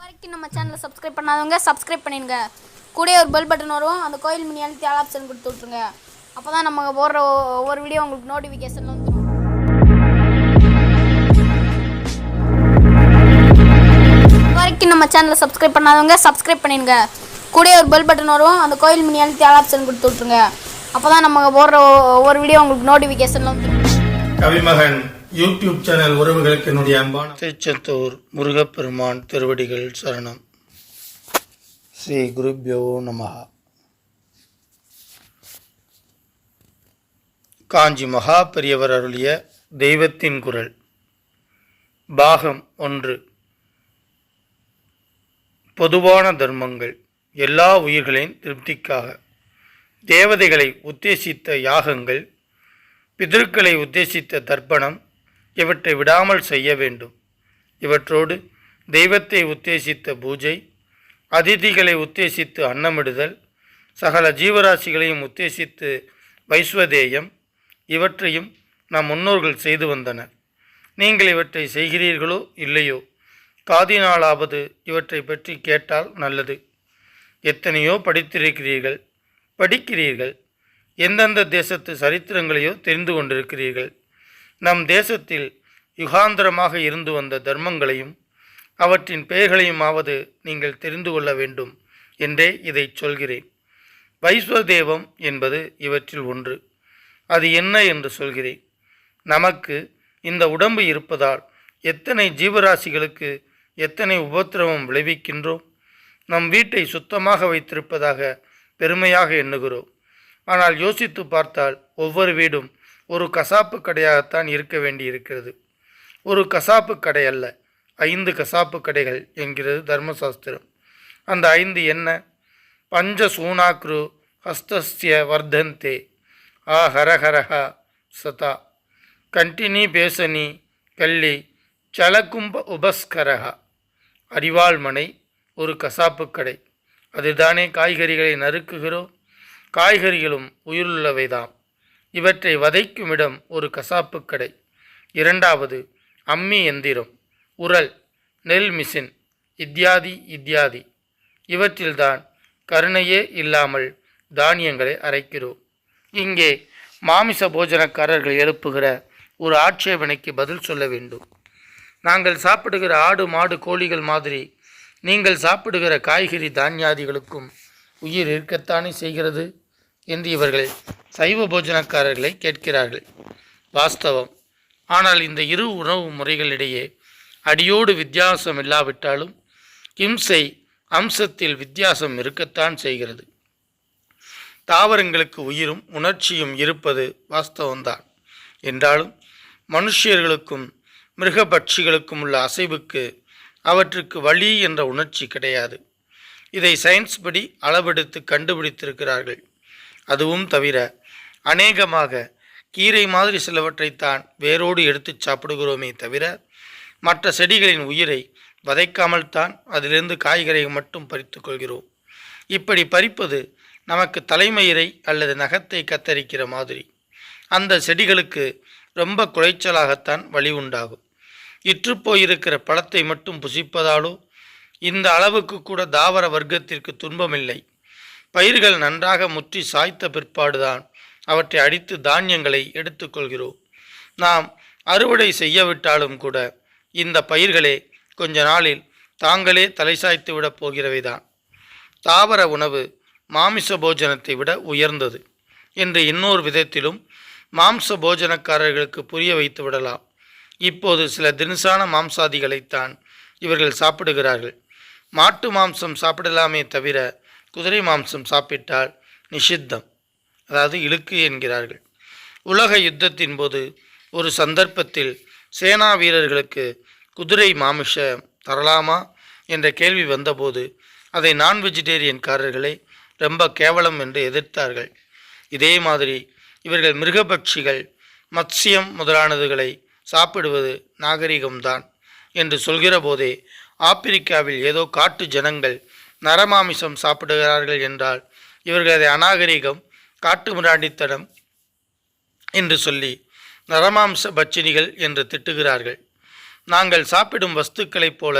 வரைக்கும் நம்ம சேனலை சப்ஸ்கிரைப் பண்ணாதவங்க சப்ஸ்கிரைப் பண்ணிடுங்க. கூடவே ஒரு பெல் பட்டன் வரும், அந்த கோயில் மணி அழுத்தி ஆல் ஆப்ஷன் கொடுத்து விட்ருங்க. அப்போ தான் நம்ம போடுற ஒவ்வொரு வீடியோ உங்களுக்கு நோட்டிஃபிகேஷனில் வந்துடும். வரைக்கும் நம்ம சேனலை சப்ஸ்கிரைப் பண்ணாதவங்க சப்ஸ்கிரைப் பண்ணிடுங்க. கூடவே ஒரு பெல் பட்டன் வரும், அந்த கோயில் மணி அழுத்தி ஆல் ஆப்ஷன் கொடுத்து விட்ருங்க. அப்போ தான் நம்ம போடுற ஒவ்வொரு வீடியோ உங்களுக்கு நோட்டிஃபிகேஷனில் வந்துடும். கவிமகன் யூடியூப் சேனல் உறவுகளுக்கு என்னுடைய அன்பான திருச்செந்தூர் முருகப்பெருமான் திருவடிகள் சரணம். ஸ்ரீ குருப்யோ நமஹ. காஞ்சி மகா பெரியவர் அருளிய தெய்வத்தின் குரல் பாகம் 1. பொதுவான தர்மங்கள். எல்லா உயிர்களின் திருப்திக்காக தேவதைகளை உத்தேசித்த யாகங்கள், பிதர்களை உத்தேசித்த தர்ப்பணம் இவற்றை விடாமல் செய்ய வேண்டும். இவற்றோடு தெய்வத்தை உத்தேசித்த பூஜை, அதிதிகளை உத்தேசித்து அன்னமிடுதல், சகல ஜீவராசிகளையும் உத்தேசித்து வைஸ்வதேயம் இவற்றையும் நம் முன்னோர்கள் செய்து வந்தனர். நீங்கள் இவற்றை செய்கிறீர்களோ இல்லையோ, காதினாலாவது இவற்றை பற்றி கேட்டால் நல்லது. எத்தனையோ படித்திருக்கிறீர்கள், படிக்கிறீர்கள், எந்தெந்த தேசத்து சரித்திரங்களையோ தெரிந்து கொண்டிருக்கிறீர்கள். நம் தேசத்தில் யுகாந்தரமாக இருந்து வந்த தர்மங்களையும் அவற்றின் பெயர்களையுமாவது நீங்கள் தெரிந்து கொள்ள வேண்டும் என்றே இதை சொல்கிறேன். வைஸ்வதேவம் என்பது இவற்றில் ஒன்று. அது என்ன என்று சொல்கிறேன். நமக்கு இந்த உடம்பு இருப்பதால் எத்தனை ஜீவராசிகளுக்கு எத்தனை உபத்திரவம் விளைவிக்கின்றோம். நம் வீட்டை சுத்தமாக வைத்திருப்பதாக பெருமையாக எண்ணுகிறோம். ஆனால் யோசித்து பார்த்தால் ஒவ்வொரு வீடும் ஒரு கசாப்பு கடையாகத்தான் இருக்க வேண்டி இருக்கிறது. ஒரு கசாப்பு கடை அல்ல, 5 கசாப்பு கடைகள் என்கிறது தர்மசாஸ்திரம். அந்த 5 என்ன? பஞ்ச சூனாக்ரு ஹஸ்தஸ்ய வர்தந்தே ஆ ஹரஹரஹா சதா கண்டினி பேசனி கல்லி சலகும்ப உபஸ்கரஹா. அரிவாள்மனை ஒரு கசாப்பு கடை. அதுதானே காய்கறிகளை நறுக்குகிறோம். காய்கறிகளும் உயிருள்ளவைதாம். இவற்றை வதைக்கும் இடம் ஒரு கசாப்பு கடை. 2வது அம்மி எந்திரம், உரல், நெல் மிஷின் இத்தியாதி இத்தியாதி. இவற்றில்தான் கருணையே இல்லாமல் தானியங்களை அரைக்கிறோம். இங்கே மாமிச போஜனக்காரர்கள் எழுப்புகிற ஒரு ஆட்சேபனைக்கு பதில் சொல்ல வேண்டும். நாங்கள் சாப்பிடுகிற ஆடு மாடு கோழிகள் மாதிரி நீங்கள் சாப்பிடுகிற காய்கறி தானியாதிகளுக்கும் உயிர் இருக்கத்தானே செய்கிறது என்று இவர்கள் சைவ போஜனக்காரர்களை கேட்கிறார்கள். வாஸ்தவம். ஆனால் இந்த இரு உணவு முறைகளிடையே அடியோடு வித்தியாசம் இல்லாவிட்டாலும் இம்சை அம்சத்தில் வித்தியாசம் இருக்கத்தான் செய்கிறது. தாவரங்களுக்கு உயிரும் உணர்ச்சியும் இருப்பது வாஸ்தவம்தான். என்றாலும் மனுஷர்களுக்கும் மிருகபட்சிகளுக்கும் உள்ள அசைவுக்கு அவற்றுக்கு வலி என்ற உணர்ச்சி கிடையாது. இதை சயின்ஸ் படி அளவெடுத்து கண்டுபிடித்திருக்கிறார்கள். அதுவும் தவிர அநேகமாக கீரை மாதிரி சிலவற்றைத்தான் வேரோடு எடுத்து சாப்பிடுகிறோமே தவிர மற்ற செடிகளின் உயிரை வதைக்காமல் தான் அதிலிருந்து காய்கறியை மட்டும் பறித்து கொள்கிறோம். இப்படி பறிப்பது நமக்கு தலைமயிரை அல்லது நகத்தை கத்தரிக்கிற மாதிரி. அந்த செடிகளுக்கு ரொம்ப குறைச்சலாகத்தான் வலி உண்டாகும். இற்றுப்போயிருக்கிற பழத்தை மட்டும் புசிப்பதாலோ இந்த அளவுக்கு கூட தாவர வர்க்கத்திற்கு துன்பமில்லை. பயிர்கள் நன்றாக முற்றி சாய்த்த பிற்பாடுதான் அவற்றை அடித்து தானியங்களை எடுத்துக்கொள்கிறோம். நாம் அறுவடை செய்யவிட்டாலும் கூட இந்த பயிர்களே கொஞ்ச நாளில் தாங்களே தலை சாய்த்து விடப் போகிறவைதான். தாவர உணவு மாமிச போஜனத்தை விட உயர்ந்தது என்று இன்னொரு விதத்திலும் மாம்ச போஜனக்காரர்களுக்கு புரிய வைத்து விடலாம். இப்போது சில தினுசான மாம்சாதிகளைத்தான் இவர்கள் சாப்பிடுகிறார்கள். மாட்டு மாம்சம் சாப்பிடலாமே தவிர குதிரை மாம்சம் சாப்பிட்டால் நிஷித்தம், அதாவது இழுக்கு என்கிறார்கள். உலக யுத்தத்தின் போது ஒரு சந்தர்ப்பத்தில் சேனா வீரர்களுக்கு குதிரை மாமிசம் தரலாமா என்ற கேள்வி வந்தபோது அதை நான் வெஜிடேரியன்காரர்களை ரொம்ப கேவலம் என்று எதிர்த்தார்கள். இதே மாதிரி இவர்கள் மிருகபட்சிகள் மத்சியம் முதலானதுகளை சாப்பிடுவது நாகரிகம்தான் என்று சொல்கிற போதே ஆப்பிரிக்காவில் ஏதோ காட்டு ஜனங்கள் நரமாமிசம் சாப்பிடுகிறார்கள் என்றால் இவர்கள் அதை அநாகரிகம், காட்டு மிராண்டித்தனம் என்று சொல்லி நரமாம்ச பட்சினிகள் என்று திட்டுகிறார்கள். நாங்கள் சாப்பிடும் வஸ்துக்களைப் போல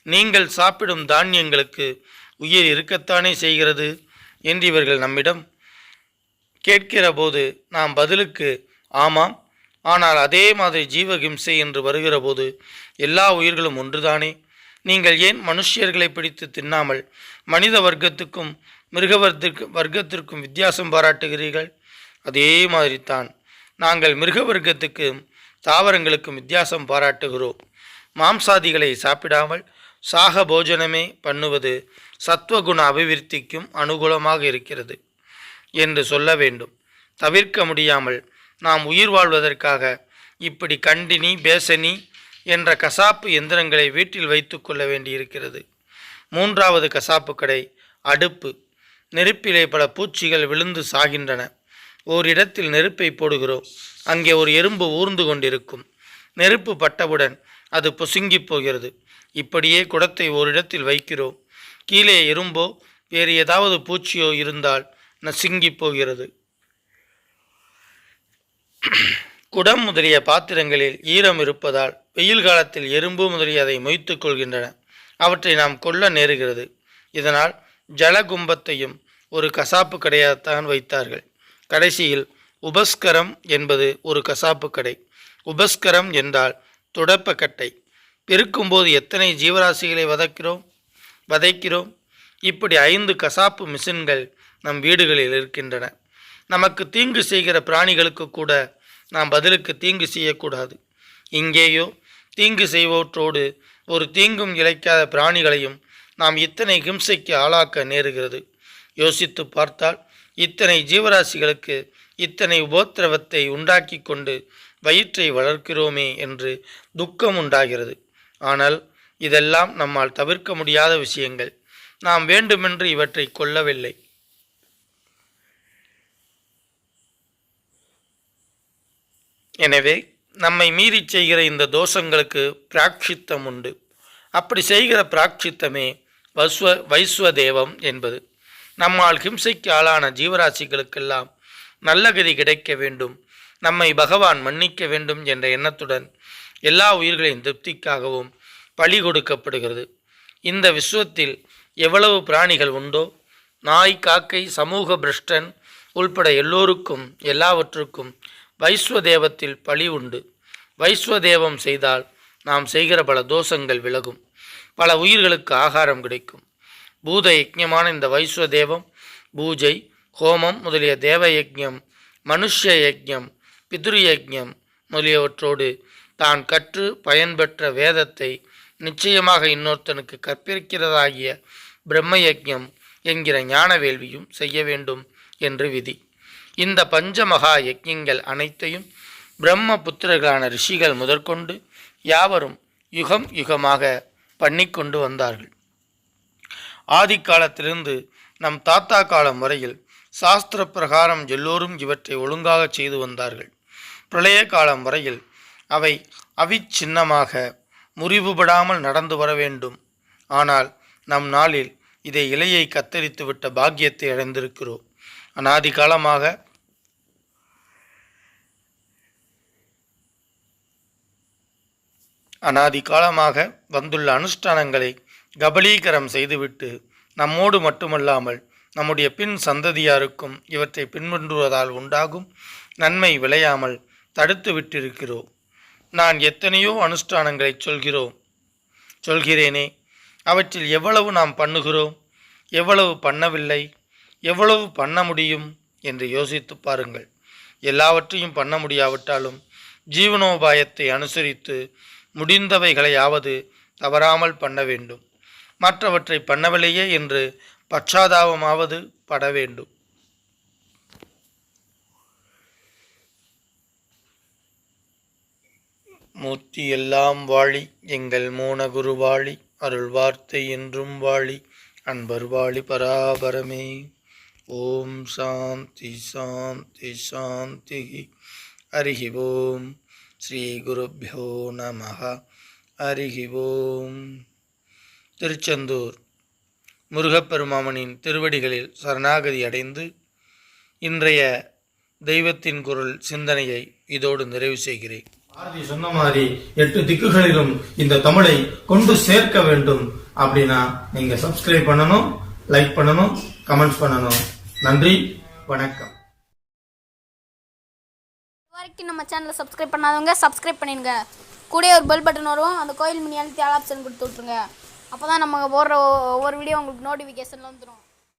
நீங்கள் சாப்பிடும் தானியங்களுக்கு உயிர் இருக்கத்தானே செய்கிறது என்று இவர்கள் நம்மிடம் கேட்கிற போது நாம் பதிலுக்கு ஆமாம், ஆனால் அதே மாதிரி ஜீவஹிம்சை என்று வருகிற போது எல்லா உயிர்களும் ஒன்றுதானே, நீங்கள் ஏன் மனுஷியர்களை பிடித்து தின்னாமல் மனித வர்க்கத்துக்கும் மிருக வர்க்கத்திற்கும் வித்தியாசம் பாராட்டுகிறீர்கள்? அதே மாதிரி தான் நாங்கள் மிருக வர்க்கத்துக்கும் தாவரங்களுக்கும் வித்தியாசம் பாராட்டுகிறோம். மாம்சாதிகளை சாப்பிடாமல் சாக போஜனமே பண்ணுவது சத்வகுண அபிவிருத்திக்கும் அனுகூலமாக இருக்கிறது என்று சொல்ல வேண்டும். தவிர்க்க முடியாமல் நாம் உயிர் வாழ்வதற்காக இப்படி கண்டினி பேசனி என்ற கசாப்பு எந்திரங்களை வீட்டில் வைத்து கொள்ள வேண்டியிருக்கிறது. மூன்றாவது கசாப்பு கடை அடுப்பு. நெருப்பிலே பல பூச்சிகள் விழுந்து சாகின்றன. ஓரிடத்தில் நெருப்பை போடுகிறோம். அங்கே ஒரு எறும்பு ஊர்ந்து கொண்டிருக்கும். நெருப்பு பட்டவுடன் அது பொசுங்கி போகிறது. இப்படியே குடத்தை ஓரிடத்தில் வைக்கிறோம். கீழே எறும்போ வேறு ஏதாவது பூச்சியோ இருந்தால் நசுங்கி போகிறது. குடம் முதலிய பாத்திரங்களில் ஈரம் இருப்பதால் வெயில் காலத்தில் எறும்பு முதலிய அதை மொய்த்து கொள்கின்றன. அவற்றை நாம் கொல்ல நேருகிறது. இதனால் ஜலகும்பத்தையும் ஒரு கசாப்பு கடையாகத்தான் வைத்தார்கள். கடைசியில் உபஸ்கரம் என்பது ஒரு கசாப்பு கடை. உபஸ்கரம் என்றால் துடப்பக்கட்டை. பெருக்கும்போது எத்தனை ஜீவராசிகளை வதைக்கிறோம். இப்படி 5 கசாப்பு மிஷின்கள் நம் வீடுகளில் இருக்கின்றன. நமக்கு தீங்கு செய்கிற பிராணிகளுக்கு கூட நாம் பதிலுக்கு தீங்கு செய்யக்கூடாது. இங்கேயோ தீங்கு செய்வோற்றோடு ஒரு தீங்கும் இழைக்காத பிராணிகளையும் நாம் இத்தனை ஹிம்சைக்கு ஆளாக்க நேருகிறது. யோசித்து பார்த்தால் இத்தனை ஜீவராசிகளுக்கு இத்தனை உபோத்திரவத்தை உண்டாக்கி கொண்டு வயிற்றை வளர்க்கிறோமே என்று துக்கம் உண்டாகிறது. ஆனால் இதெல்லாம் நம்மால் தவிர்க்க முடியாத விஷயங்கள். நாம் வேண்டுமென்று இவற்றை கொல்லவில்லை. எனவே நம்மை மீறி செய்கிற இந்த தோஷங்களுக்கு பிராக்ஷித்தம் உண்டு. அப்படி செய்கிற பிராக்ஷித்தமே வைஸ்வதேவம் என்பது. நம்மால் ஹிம்சைக்கு ஆளான ஜீவராசிகளுக்கெல்லாம் நல்ல கதி கிடைக்க வேண்டும், நம்மை பகவான் மன்னிக்க வேண்டும் என்ற எண்ணத்துடன் எல்லா உயிர்களின் திருப்திக்காகவும் பலி கொடுக்கப்படுகிறது. இந்த விஸ்வத்தில் எவ்வளவு பிராணிகள் உண்டோ, நாய், காக்கை, சமூக பிரஷ்டன் உள்பட எல்லோருக்கும் எல்லாவற்றுக்கும் வைஸ்வதேவத்தில் பலி உண்டு. வைஸ்வதேவம் செய்தால் நாம் செய்கிற பல தோஷங்கள் விலகும், பல உயிர்களுக்கு ஆகாரம் கிடைக்கும். பூத யஜ்ஞமான இந்த வைஸ்வதேவம் பூஜை, ஹோமம் முதலிய தேவ யஜ்ஞம், மனுஷ யஜ்ஞம், பித்ரு யஜ்ஞம் முதலியவற்றோடு தான் கற்று பயன்பெற்ற வேதத்தை நிச்சயமாக இன்னொருத்தனுக்கு கற்பிக்கிறதாகிய பிரம்ம யஜ்ஞம் என்கிற ஞான வேள்வியும் செய்ய வேண்டும் என்று விதி. இந்த பஞ்சமகா யஜ்ஞங்கள் அனைத்தையும் பிரம்ம புத்திரர்களான ரிஷிகள் முதற்கொண்டு யாவரும் யுகம் யுகமாக பண்ணிக்கொண்டு வந்தார்கள். ஆதி காலத்திலிருந்து நம் தாத்தா காலம் வரையில் சாஸ்திர பிரகாரம் எல்லோரும் இவற்றை ஒழுங்காக செய்து வந்தார்கள். பிரளய காலம் வரையில் அவை அவிச்சின்னமாக முறிவுபடாமல் நடந்து வர வேண்டும். ஆனால் நம் நாளில் இதை இலையை கத்தரித்து விட்ட பாக்கியத்தை அடைந்திருக்கிறோம். அனாதி காலமாக வந்துள்ள அனுஷ்டானங்களை கபலீகரம் செய்துவிட்டு நம்மோடு மட்டுமல்லாமல் நம்முடைய பின் சந்ததியாருக்கும் இவற்றை பின்பற்றுவதால் உண்டாகும் நன்மை விளையாமல் தடுத்து விட்டிருக்கிறோம். நான் எத்தனையோ அனுஷ்டானங்களை சொல்கிறேனே, அவற்றில் எவ்வளவு நாம் பண்ணுகிறோம், எவ்வளவு பண்ணவில்லை, எவ்வளவு பண்ண முடியும் என்று யோசித்து பாருங்கள். எல்லாவற்றையும் பண்ண முடியாவிட்டாலும் ஜீவனோபாயத்தை அனுசரித்து முடிந்தவைகளையாவது தவறாமல் பண்ண வேண்டும். மற்றவற்றை பண்ணவில்லையே என்று பச்சாதாபமாவது பட வேண்டும். மூர்த்தி எல்லாம் வாழி, எங்கள் மூனகுரு வாழி, அருள் வார்த்தை என்றும் வாழி, அன்பர் வாழி பராபரமே. ஓம் சாந்தி சாந்தி சாந்தி. ஹரிஹி ஓம். ஸ்ரீ குருப்யோ நமஹ. ஹரிஹி ஓம். திருச்செந்தூர் முருகப்பெருமானின் திருவடிகளில் சரணாகதி அடைந்து இன்றைய தெய்வத்தின் குரல் சிந்தனையை இதோடு நிறைவு செய்கிறேன். பாரதி சொன்ன மாதிரி 8 திக்குகளிலும் இந்த தமிழை கொண்டு சேர்க்க வேண்டும் அப்படின்னா நீங்க சப்ஸ்கிரைப் பண்ணணும், லைக் பண்ணணும், கமெண்ட்ஸ் பண்ணணும். நன்றி, வணக்கம். வரைக்கும் நம்ம சேனலை சப்ஸ்கிரைப் பண்ணாதவங்க சப்ஸ்கிரைப் பண்ணிடுங்க. கூட ஒரு பெல் பட்டன் வரும், அந்த கோயில் மினி அழுத்தி ஆல் ஆப்ஷன் கொடுத்து விட்ருங்க. அப்போ தான் நம்ம போடுற ஒவ்வொரு வீடியோ உங்களுக்கு நோட்டிஃபிகேஷனில் வந்துடும்.